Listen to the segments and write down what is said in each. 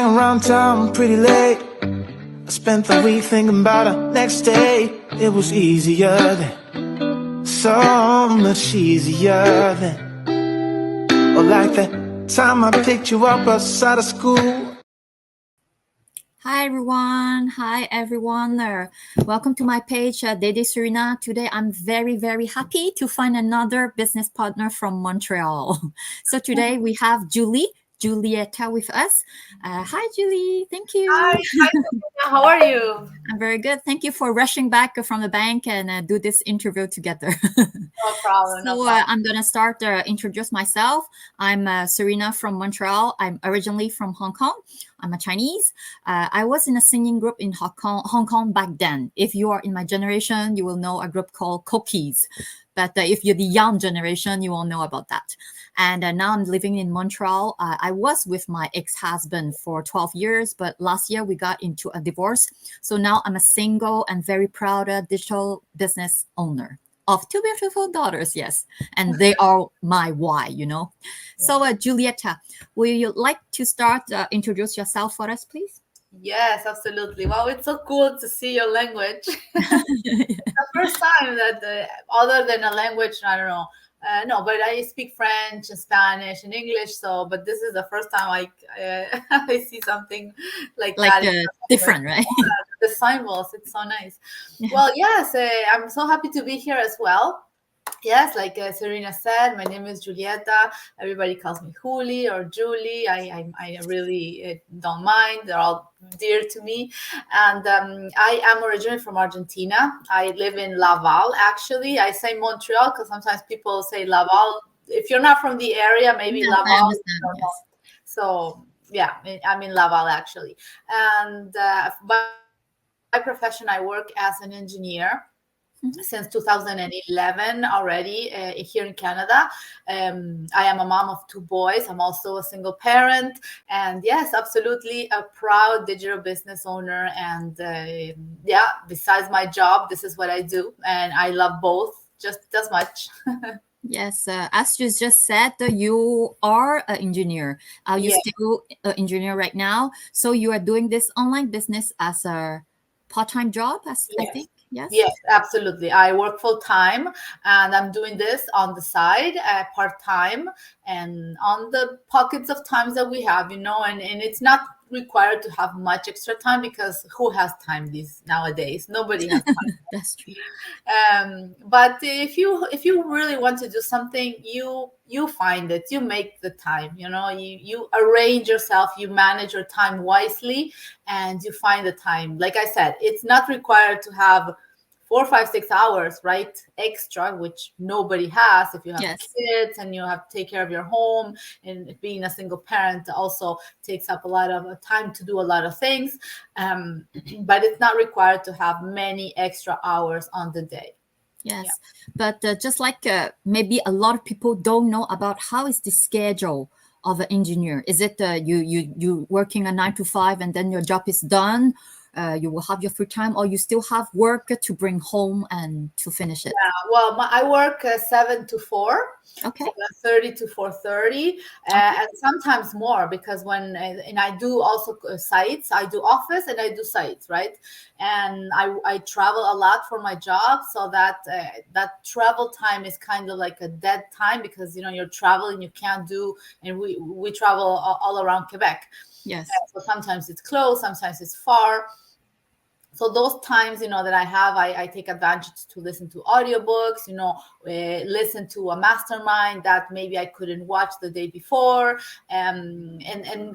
around town pretty late. I spent the week thinking about our next day. It was easier then, so much easier then. Or like that time I picked you up outside of school. Hi everyone. Welcome to my page, Dede Serena. Today I'm very, very happy to find another business partner from Montreal. So today we have Julieta with us. Hi, Julie. Thank you. Hi, how are you? I'm very good. Thank you for rushing back from the bank and do this interview together. No problem. I'm going to start introduce myself. I'm Serena from Montreal. I'm originally from Hong Kong. I'm a Chinese. I was in a singing group in Hong Kong back then. If you are in my generation, you will know a group called Cookies. But if you're the young generation, you won't know about that. And now I'm living in Montreal. I was with my ex-husband for 12 years, but last year we got into a divorce. So now I'm a single and very proud digital business owner of two beautiful daughters, yes. And they are my why, you know. So Julieta, would you like to start, introduce yourself for us, please? Yes, absolutely. Wow, it's so cool to see your language. The first time that other than a language, I don't know. No, but I speak French and Spanish and English. But this is the first time I see something like that. Different, right? The symbols, it's so nice. Yeah. Well, yes, I'm so happy to be here as well. Yes, like Serena said, my name is Julieta. Everybody calls me Juli or Julie. I really don't mind. They're all dear to me. And I am originally from Argentina. I live in Laval, actually. I say Montreal because sometimes people say Laval. If you're not from the area, maybe Laval. Yes. So, yeah, I'm in Laval, actually. And by profession, I work as an engineer. Mm-hmm. Since 2011 already here in Canada. I am a mom of two boys. I'm also a single parent. And yes, absolutely a proud digital business owner. And besides my job, this is what I do. And I love both just as much. Yes, as you just said, you are an engineer. Are you still an engineer right now? So you are doing this online business as a part-time job, I think? Yes, absolutely. I work full time and I'm doing this on the side part time and on the pockets of times that we have, and it's not required to have much extra time because who has time nowadays? Nobody has time. That's true. But if you really want to do something, you find it, you make the time, you arrange yourself, you manage your time wisely, and you find the time. Like I said, it's not required to have 4, 5, 6 hours, right? Extra, which nobody has. If you have kids and you have to take care of your home, and being a single parent also takes up a lot of time to do a lot of things. But it's not required to have many extra hours on the day. Yes, but just like maybe a lot of people don't know about how is the schedule of an engineer. Is it you working a 9 to 5 and then your job is done? You will have your free time, or you still have work to bring home and to finish it? Yeah, well, I work 7 to 4. Okay. 7:30 to 4:30, and sometimes more because and I do also sites. I do office and I do sites, right? And I travel a lot for my job, so that travel time is kind of like a dead time because you're traveling, you can't do, and we travel all around Quebec. Yes. So sometimes it's close, sometimes it's far. So those times, that I have, I take advantage to listen to audiobooks, listen to a mastermind that maybe I couldn't watch the day before. And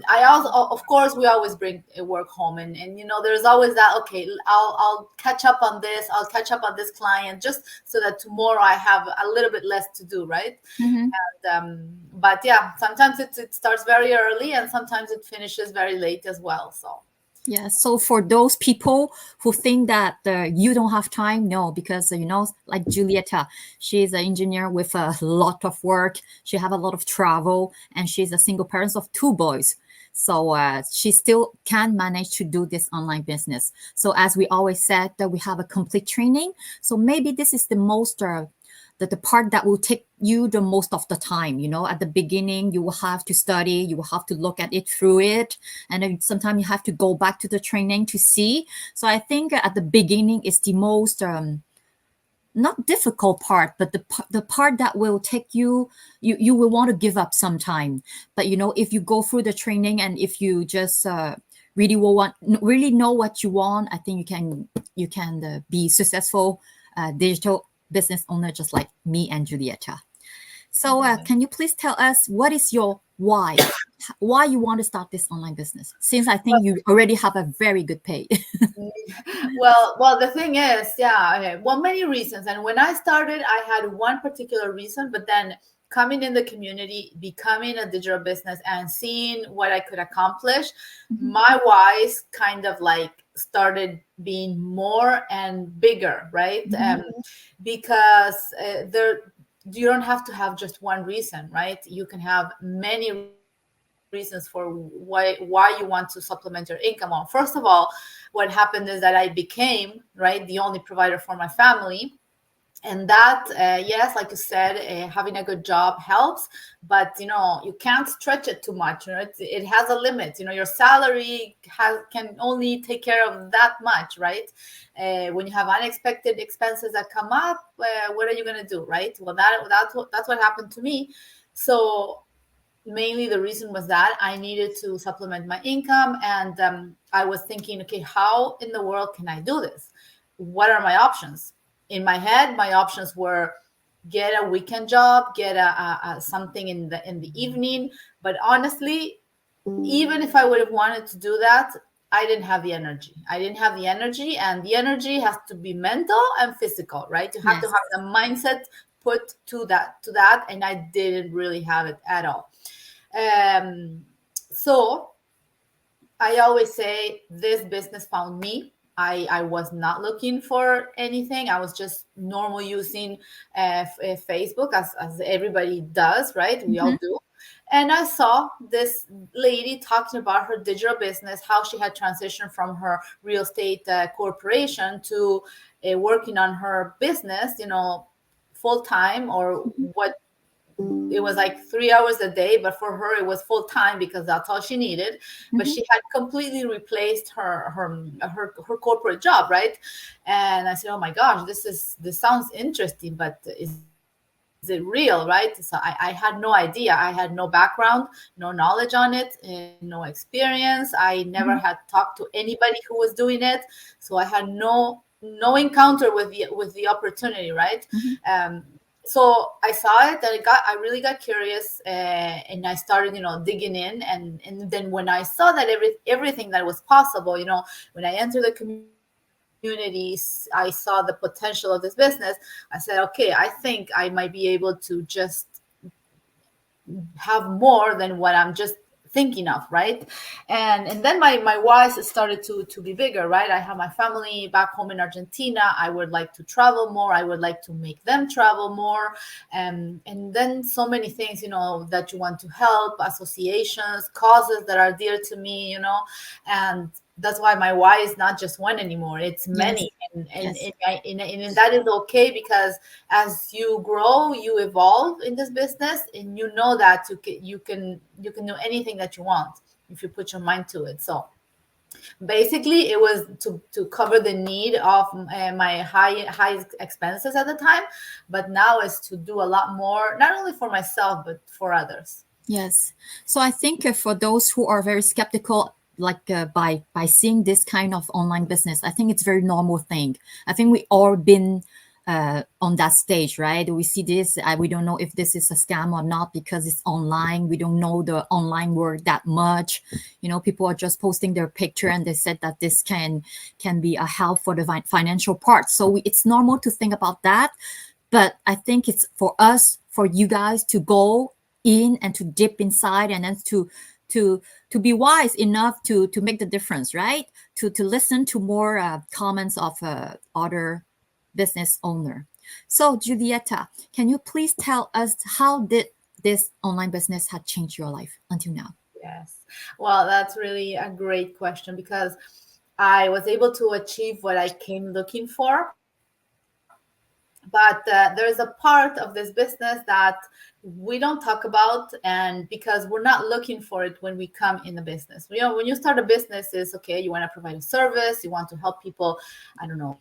I also, of course, we always bring work home. And there's always that, okay, I'll catch up on this. I'll catch up on this client just so that tomorrow I have a little bit less to do, right? Mm-hmm. And, but yeah, sometimes it starts very early and sometimes it finishes very late as well, so. Yeah, so for those people who think that you don't have time, no, because, like Julieta, she's an engineer with a lot of work. She have a lot of travel, and she's a single parent of two boys. So she still can manage to do this online business. So as we always said, that we have a complete training. So maybe this is the the part that will take you the most of the time. At the beginning, you will have to study, you will have to look at it through it. And then sometimes you have to go back to the training to see. So I think at the beginning is the most, not difficult part, but the part that will take you will want to give up sometime. But, if you go through the training and if you just, really know what you want, I think you can be successful digital business owner just like me and Julieta. So can you please tell us what is your why? Why you want to start this online business? Since I think you already have a very good pay. Well, the thing is, okay. Well, many reasons. And when I started, I had one particular reason, but then coming in the community, becoming a digital business and seeing what I could accomplish, my whys kind of like started being more and bigger, right? Because you don't have to have just one reason, right? You can have many reasons for why you want to supplement your income. Well, first of all, what happened is that I became, right, the only provider for my family. And that, yes, like you said, having a good job helps, but, you can't stretch it too much. It has a limit. Your salary can only take care of that much, right? When you have unexpected expenses that come up, what are you going to do, right? Well, that's what happened to me. So mainly the reason was that I needed to supplement my income. And I was thinking, okay, how in the world can I do this? What are my options? In my head, my options were get a weekend job, get a something in the evening. But honestly, even if I would have wanted to do that, I didn't have the energy. And the energy has to be mental and physical, right? You have to have the mindset put to that. And I didn't really have it at all. So I always say this business found me. I was not looking for anything. I was just normal using Facebook as everybody does, right? We all do. And I saw this lady talking about her digital business, how she had transitioned from her real estate corporation to working on her business, full time, or what it was like 3 hours a day, but for her it was full time because that's all she needed. But she had completely replaced her corporate job, right? And I said, oh my gosh, this sounds interesting, but is it real, right? So I had no idea. I had no background, no knowledge on it, no experience. I never had talked to anybody who was doing it, so I had no encounter with the opportunity, right? So I saw it, and I really got curious, and I started, digging in, and then when I saw that everything that was possible, when I entered the communities, I saw the potential of this business. I said, okay, I think I might be able to just have more than what I'm just thinking of, right? And then my whys started to be bigger, right? I have my family back home in Argentina. I would like to travel more. I would like to make them travel more. And then so many things, that you want to help, associations, causes that are dear to me, and that's why my why is not just one anymore. It's many. And that is okay, because as you grow, you evolve in this business, and you know that you can do anything that you want if you put your mind to it. So basically it was to cover the need of my high expenses at the time, but now is to do a lot more, not only for myself but for others. Yes. So I think for those who are very skeptical, like by seeing this kind of online business, I think it's a very normal thing. I think we all been on that stage, right? We see this, we don't know if this is a scam or not because it's online. We don't know the online world that much. People are just posting their picture and they said that this can be a help for the financial part. So it's normal to think about that. But I think it's for you guys to go in and to dip inside, and then to be wise enough to make the difference, right? To listen to more comments of other business owner. So Julieta, can you please tell us how did this online business had changed your life until now? Yes. Well, that's really a great question, because I was able to achieve what I came looking for. But there is a part of this business that we don't talk about, and because we're not looking for it when we come in the business. When you start a business, is okay, you want to provide a service, you want to help people, I don't know,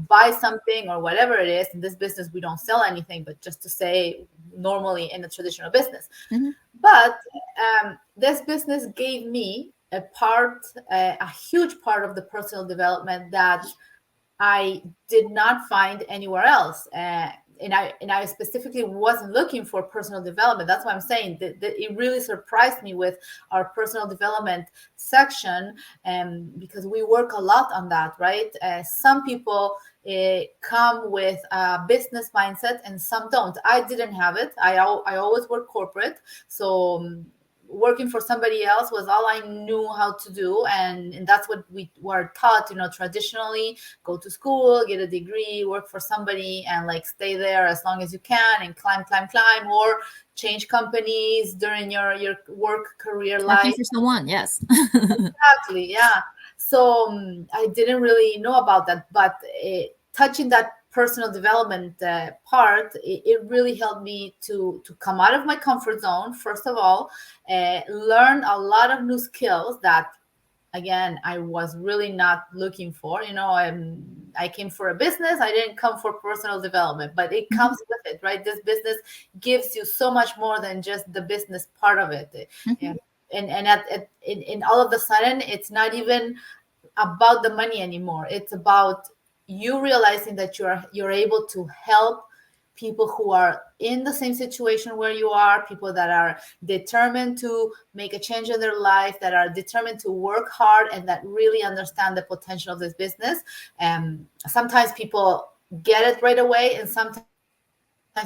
buy something or whatever it is. In this business, we don't sell anything, but just to say normally in a traditional business. But this business gave me a huge part of the personal development that I did not find anywhere else. And I specifically wasn't looking for personal development. That's why I'm saying that it really surprised me with our personal development section, because we work a lot on that, right? Some people come with a business mindset and some don't. I didn't have it. I always work corporate. So working for somebody else was all I knew how to do, and that's what we were taught, traditionally. Go to school, get a degree, work for somebody, and like stay there as long as you can and climb, or change companies during your work career life. Working for someone, yes. Exactly, yeah. So I didn't really know about that, but touching that personal development part, it really helped me to come out of my comfort zone, first of all, learn a lot of new skills that, again, I was really not looking for. I came for a business. I didn't come for personal development, but it comes with it, right? This business gives you so much more than just the business part of it. And all of a sudden, it's not even about the money anymore. It's about you realizing that you're able to help people who are in the same situation where you are, people that are determined to make a change in their life, that are determined to work hard, and that really understand the potential of this business. Sometimes people get it right away, and sometimes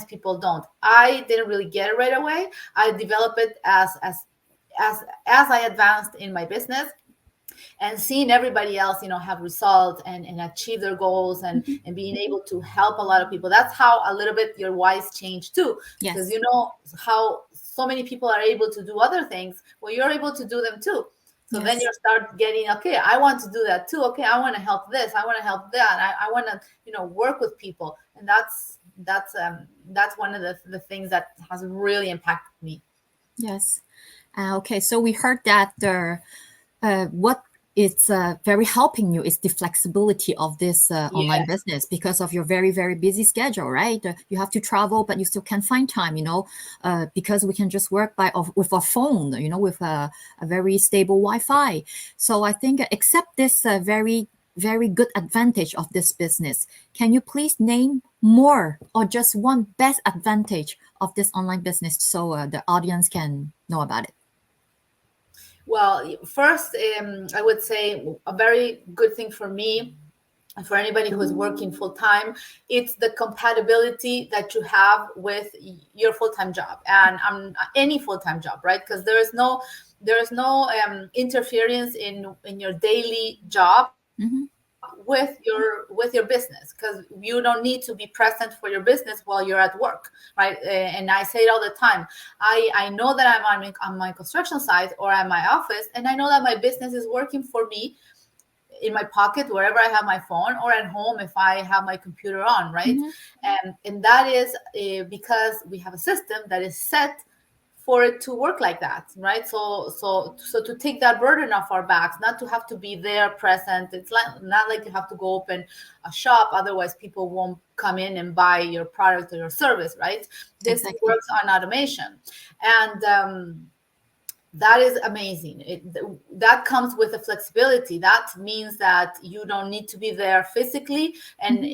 people don't. I didn't really get it right away. I developed it as I advanced in my business, and seeing everybody else, have results and achieve their goals, and being able to help a lot of people. That's how a little bit your whys change too. Yes. Because how so many people are able to do other things. Well, you're able to do them too. So then you start getting, okay, I want to do that too. Okay, I want to help this. I want to help that. I want to, work with people. And that's one of the things that has really impacted me. Yes. Okay. So we heard that what it's very helping you is the flexibility of this online business, because of your very, very busy schedule, right? You have to travel, but you still can find time, because we can just work with our phone, with a very stable Wi-Fi. So I think, except this very, very good advantage of this business, can you please name more or just one best advantage of this online business so the audience can know about it? Well, first, I would say a very good thing for me, for anybody who is working full time, it's the compatibility that you have with your full time job, and any full time job, right? Because there is no interference in your daily job. With your business, because you don't need to be present for your business while you're at work, right? And I say it all the time. I know that I'm on my construction site or at my office, and I know that my business is working for me in my pocket, wherever I have my phone, or at home if I have my computer on, right? And that is because we have a system that is set for it to work like that, right? So to take that burden off our backs, not to have to be there present. It's not like you have to go open a shop, otherwise people won't come in and buy your product or your service, right? This works on automation, and that is amazing. That comes with the flexibility. That means that you don't need to be there physically. And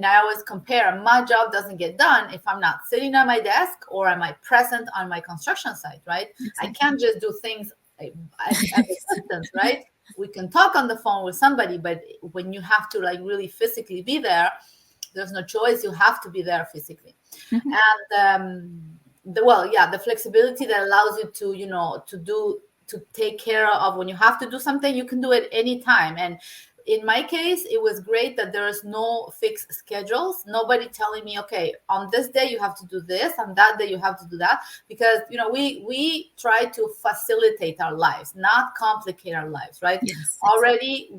I always compare, my job doesn't get done if I'm not sitting at my desk or am I present on my construction site, right? I can't just do things at a distance, right? We can talk on the phone with somebody, but when you have to really physically be there, there's no choice. You have to be there physically. And the flexibility that allows you to take care of when you have to do something, you can do it anytime. And in my case, it was great that there is no fixed schedules. Nobody telling me, okay, on this day you have to do this, on that day you have to do that, because we try to facilitate our lives, not complicate our lives, right? Yes, already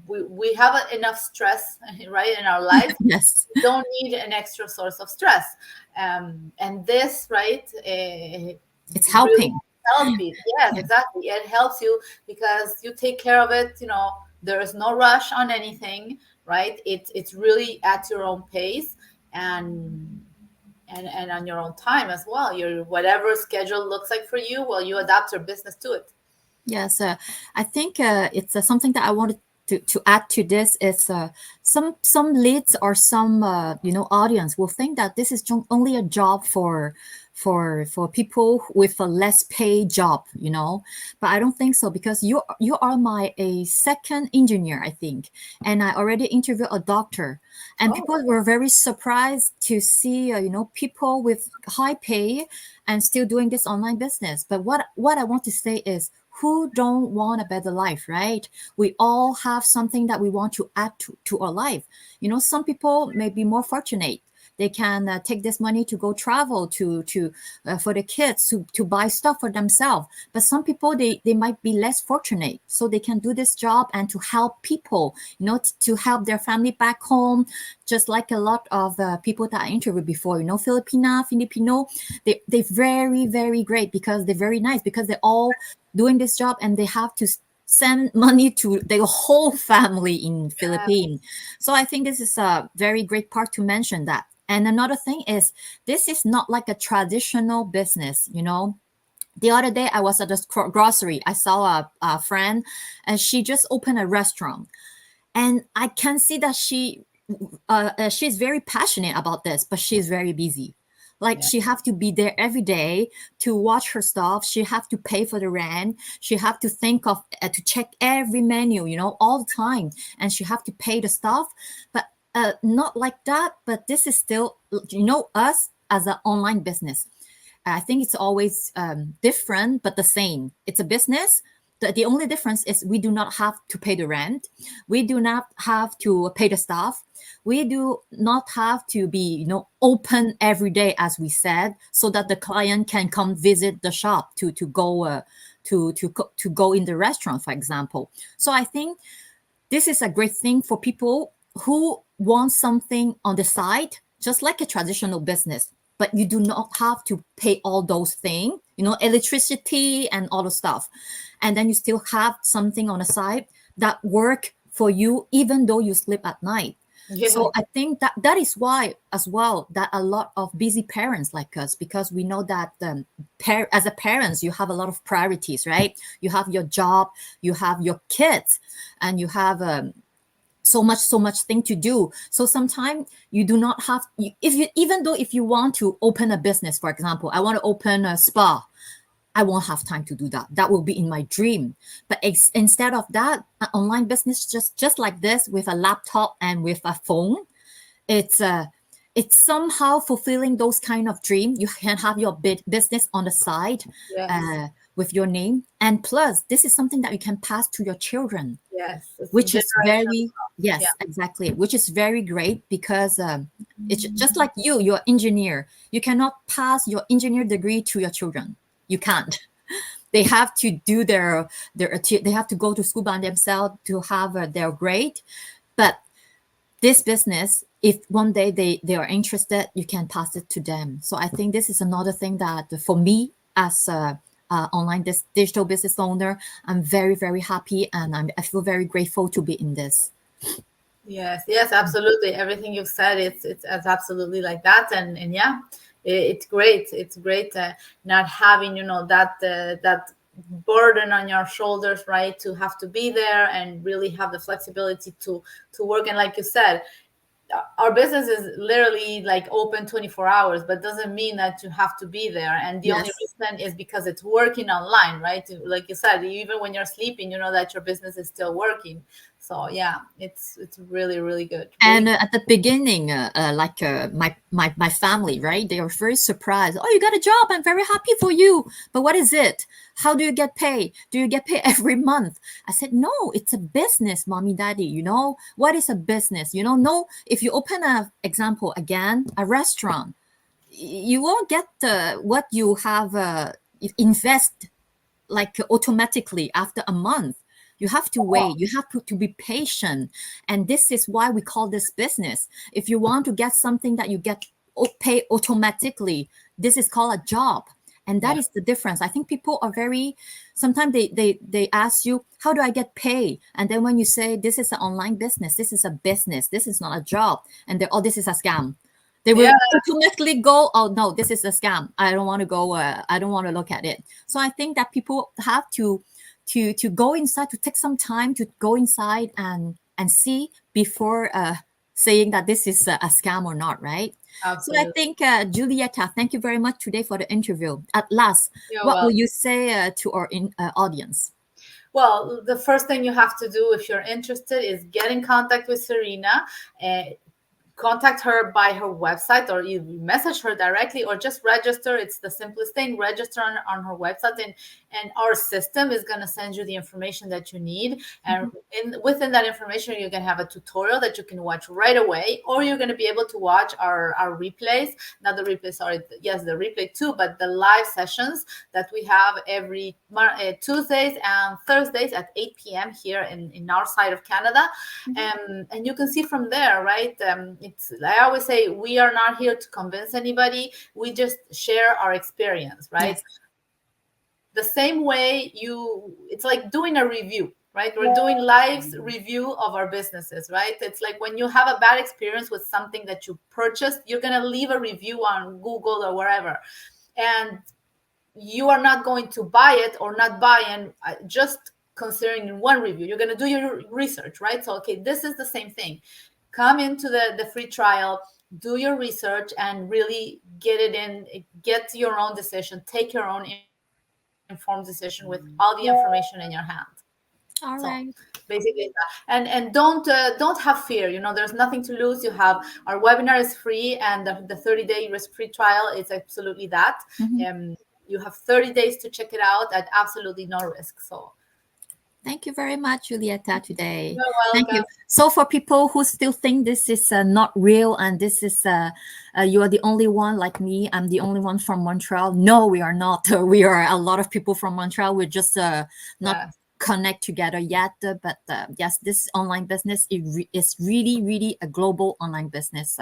we have enough stress, right, in our life. Yes. We don't need an extra source of stress, and this, right, It's helping. Really yes, exactly. It helps you because you take care of it. There is no rush on anything, right? It's really at your own pace and on your own time as well. Your whatever schedule looks like for you, well, you adapt your business to it. Yes, I think it's something that I wanted to add to this is some leads or some audience will think that this is only a job for people with a less paid job, but I don't think so, because you are a second engineer, I think, and I already interviewed a doctor, and people were very surprised to see people with high pay and still doing this online business. But what I want to say is, who don't want a better life, right? We all have something that we want to add to our life. Some people may be more fortunate. They can take this money to go travel to for the kids to buy stuff for themselves. But some people, they might be less fortunate, so they can do this job and to help people, to help their family back home. Just like a lot of people that I interviewed before, Filipino, they're very, very great because they're very nice, because they're all doing this job and they have to send money to their whole family in Philippines. So I think this is a very great part to mention that. And another thing is, this is not like a traditional business, The other day I was at the grocery. I saw a friend, and she just opened a restaurant. And I can see that she's very passionate about this, but she's very busy. She have to be there every day to watch her stuff. She have to pay for the rent. She have to think of to check every menu, all the time. And she have to pay the stuff. But not like that, but this is still, us as an online business. I think it's always different, but the same. It's a business. The only difference is we do not have to pay the rent. We do not have to pay the staff. We do not have to be, open every day, as we said, so that the client can come visit the shop to go to go in the restaurant, for example. So I think this is a great thing for people who want something on the side, just like a traditional business, but you do not have to pay all those things, electricity and all the stuff. And then you still have something on the side that work for you, even though you sleep at night. Yeah. So I think that is why as well that a lot of busy parents like us, because we know that as a parents, you have a lot of priorities, right? You have your job, you have your kids, and you have so much thing to do. So sometimes you do not have, even though if you want to open a business, for example, I want to open a spa, I won't have time to do that. That will be in my dream. But instead of that, an online business just like this, with a laptop and with a phone, it's somehow fulfilling those kind of dream. You can have your business on the side. Yes. With your name, and plus this is something that you can pass to your children. Yes, which is very exactly, which is very great, because it's just like you're engineer. You cannot pass your engineer degree to your children. You can't. They have to do they have to go to school by themselves to have their grade. But this business, if one day they are interested, you can pass it to them. So I think this is another thing that for me as online digital business owner, I'm very, very happy, and I feel very grateful to be in this. Yes, absolutely. Everything you've said, it's absolutely like that, and yeah, it's great. It's great not having that burden on your shoulders, right? To have to be there and really have the flexibility to work. And like you said, our business is literally like open 24 hours, but doesn't mean that you have to be there. And the only reason is because it's working online, right? Like you said, even when you're sleeping, you know that your business is still working. So yeah, it's really, really good. And at the beginning, my family, right? They were very surprised. Oh, you got a job. I'm very happy for you. But what is it? How do you get paid? Do you get paid every month? I said, no, it's a business, mommy, daddy. You know, what is a business? You know, no, if you open a restaurant, you won't get what you have invest like automatically after a month. You have to wait. You have to be patient. And this is why we call this business. If you want to get something that you get paid automatically, this is called a job. And that is the difference. I think people are sometimes they ask you, how do I get paid? And then when you say, this is an online business, this is a business, this is not a job. And this is a scam. They will automatically go, oh no, this is a scam. I don't want to go. I don't want to look at it. So I think that people have to go inside, to take some time to go inside and see before saying that this is a scam or not, right? Absolutely. So I think, Julieta, thank you very much today for the interview. At last, what will you say to our audience? Well, the first thing you have to do if you're interested is get in contact with Serena. Contact her by her website, or you message her directly, or just register. It's the simplest thing. Register on her website, and our system is going to send you the information that you need. And within that information, you're going to have a tutorial that you can watch right away, or you're going to be able to watch our replays. Not the replays, sorry. Yes, the replay too, but the live sessions that we have every Tuesdays and Thursdays at 8 p.m. here in our side of Canada. And you can see from there, right? I always say, we are not here to convince anybody. We just share our experience, right? Yes. The same way it's like doing a review, right? We're doing live review of our businesses, right? It's like when you have a bad experience with something that you purchased, you're going to leave a review on Google or wherever. And you are not going to buy it or not buy and just considering one review. You're going to do your research, right? So, okay, this is the same thing. Come into the free trial, do your research, and really get it in, get your own decision, take your own informed decision with all the information in your hand. All right. Basically, and don't have fear. You know, there's nothing to lose. You have our webinar is free, and the 30-day risk-free trial is absolutely that. You have 30 days to check it out at absolutely no risk. So. Thank you very much, Julieta, today. You're welcome. Thank you. So for people who still think this is not real and this is you are the only one like me, I'm the only one from Montreal. No, we are not. We are a lot of people from Montreal. We're just not connect together yet. But yes, this online business is really, really a global online business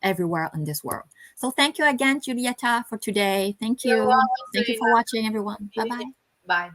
everywhere in this world. So thank you again, Julieta, for today. Thank you. Thank you for watching, everyone. Bye-bye. Bye.